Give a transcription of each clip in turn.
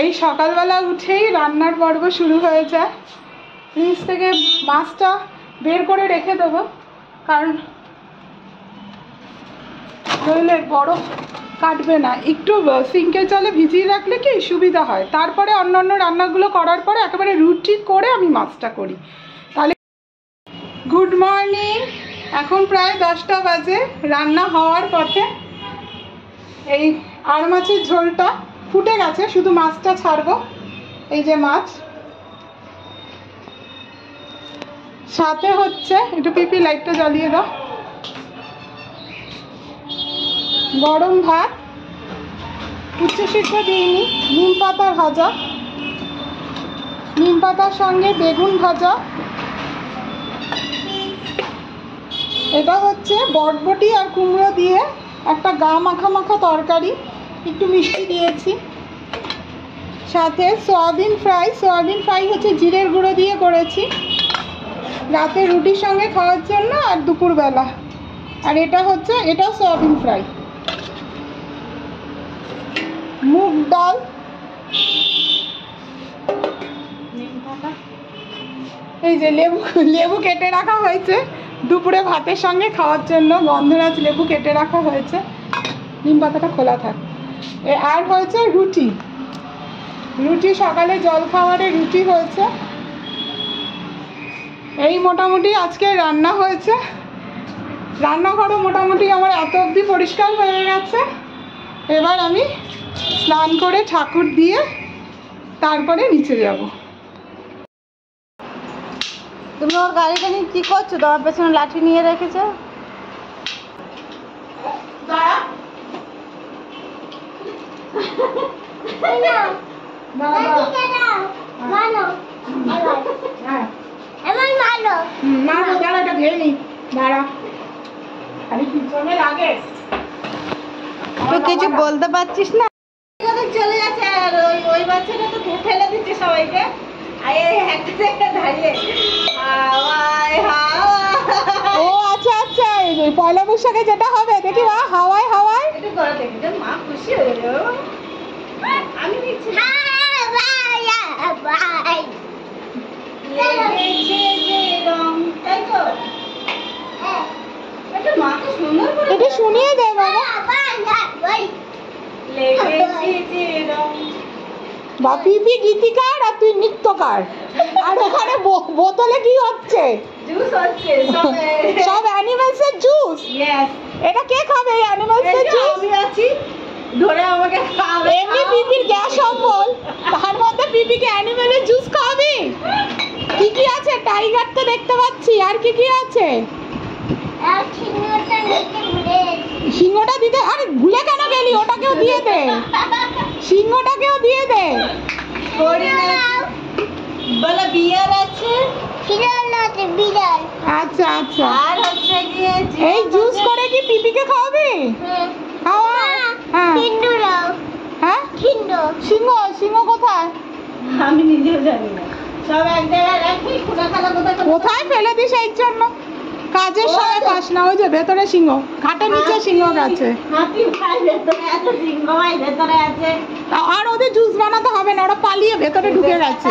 এই সকালবেলা উঠেই রান্নার পর্ব শুরু হয়ে যায়। ফ্রিজ থেকে মাছটা বের করে রেখে দেবো, কারণ নইলে বরফ কাটবে না। একটু সিঙ্কের জলে ভিজিয়ে রাখলে কি সুবিধা হয়। তারপরে অন্যান্য রান্নাগুলো করার পরে একেবারে রুটি করে আমি মাছটা করি। তাহলে গুড মর্নিং, এখন প্রায় 10টা বাজে, রান্না হওয়ার পথে। এই আর মাছের ঝোলটা ফুটে গেছে, শুধু মাছটা ছাড়বো। এই যে মাছ, সাথে হচ্ছে একটু পিপি লাইটটা জ্বালিয়ে দাও, গরম ভাত, উচ্চশিক্ষা দিইনি, নিম পাতা ভাজা, নিম পাতার সঙ্গে বেগুন ভাজা, এটা হচ্ছে বটবটি আর কুমড়ো দিয়ে একটা গা মাখা মাখা তরকারি, একটু মিষ্টি দিয়েছি, সাথে সয়াবিন ফ্রাই হচ্ছে জিরের গুঁড়ো দিয়ে করেছি, রাতে রুটির সঙ্গে খাওয়ার জন্য আর দুপুরবেলা। আর এটা হচ্ছে, এটা সয়াবিন ফ্রাই, মুগ ডাল, এই যে লেবু কেটে রাখা হয়েছে দুপুরে ভাতের সঙ্গে খাওয়ার জন্য, গন্ধরাজ লেবু কেটে রাখা হয়েছে, নিম পাতাটা খোলা থাক। আর হয়েছে রুটি সকালে জলখাবারে রুটি হয়েছে। এই মোটামুটি আজকে রান্না হয়েছে। রান্নাঘরও মোটামুটি আমার এত অবধি পরিষ্কার হয়ে গেছে। এবার আমি স্নান করে ঠাকুর দিয়ে তারপরে নিচে যাব। তুমি ওর গাড়িটা নিয়ে কি করছো? তোমার পেছনে লাঠি নিয়ে রেখেছো। তুই কিছু বলতে পারছিস না, চলে যাচ্ছে। আর ওই বাচ্চাটা তো ফেলে দিচ্ছে সবাইকে। ও আচ্ছা আচ্ছা, পয়লা বৈশাখে যেটা হবে দেখি, হাওয়ায় হাওয়ায় মা খুশি হয়ে গেল। আমি দিচ্ছি এটা শুনিয়ে দে বাবা। বা পিপি গীতিকার আর তুই নৃত্যকার, আর ওখানে বোতলে কি হচ্ছে? জুস হচ্ছে, সব অ্যানিমালসের জুস। এটা কে খাবে এই অ্যানিমালসের জুস? আমি আছি, ধরে আমাকে খাবে। এমনি পিপির গ্যাস অম্বল, তার মধ্যে পিপিকে অ্যানিমালের জুস খাওয়াবি? কি কি আছে? টাইগার তো দেখতে পাচ্ছি, আর কি কি আছে? সিংহটা দিতে, আরে ভুলে কেন গেলি? ওটাকেও দিয়ে দে, সিংহটাকেও দিয়ে দে। বলে বিয়ার আছে, আচ্ছা আচ্ছা, আর হচ্ছে গিয়ে এই জুস করে কি পিপিকে খাওয়াবি? খাওয়া। হ্যাঁ হ্যাঁ, সিংহ কোথায়? আমি নিজেও জানি না, সব এক জায়গায় রাখি। কোথায় ফেলে দিস? এই জন্য কাজের সময় পাস না। ওই যে ভেতরে সিংহ, ঘাটের নিচে সিংহ গেছে। আর ওদের জুস বানাতে হবে না, ওরা পালিয়ে ভেতরে ঢুকে গেছে।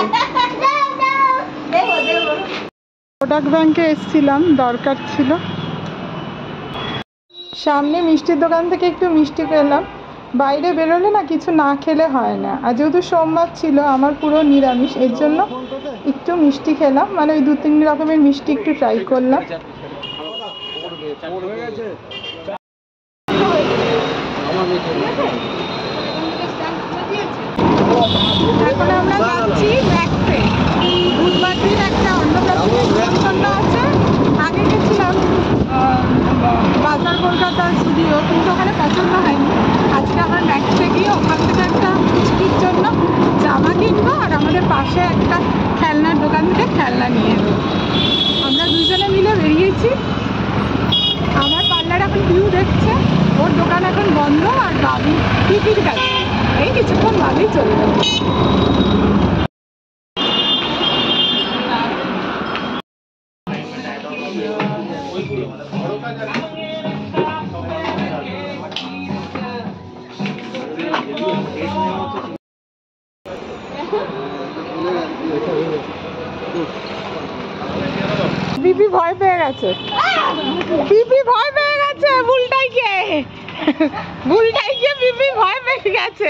কোটাক ব্যাংকে এসেছিলাম, দরকার ছিল। সামনে মিষ্টির দোকান থেকে একটু মিষ্টি পেলাম। বাইরে বেরোলে না কিছু না খেলে হয় না। আর যেহেতু সোমবার ছিল, আমার পুরো নিরামিষ, এর জন্য একটু মিষ্টি খেলাম, মানে ওই 2-3 রকমের মিষ্টি একটু ট্রাই করলাম। এখন আমরা যাচ্ছি ম্যাক্সে। বুধবার দিন একটা অন্নপ্রাশনের নিমন্ত্রণ আছে। আগে গেছিলাম বাজার কলকাতার স্টুডিও, কিন্তু ওখানে পছন্দ হয়নি। আজকে আমার ম্যাক্সে গিয়ে ওখান থেকে একটা পুচকির জন্য জামা কিনবো, আর আমাদের পাশে একটা খেলনার দোকান থেকে খেলনা নিয়ে নেবো। আমরা দুজনে মিলে বেরিয়েছি। আমার পার্লার এখন ভিউ দেখছে, ওর দোকান এখন বন্ধ, আর বাবু টিকিট কাটছে। এই কিছুক্ষণ বাদেই চলে যাবে। বিপি ভয় পেয়ে গেছে, বিপি ভয় পেয়ে গেছে, বুলটাই গিয়ে বিপি ভয় পেয়ে গেছে।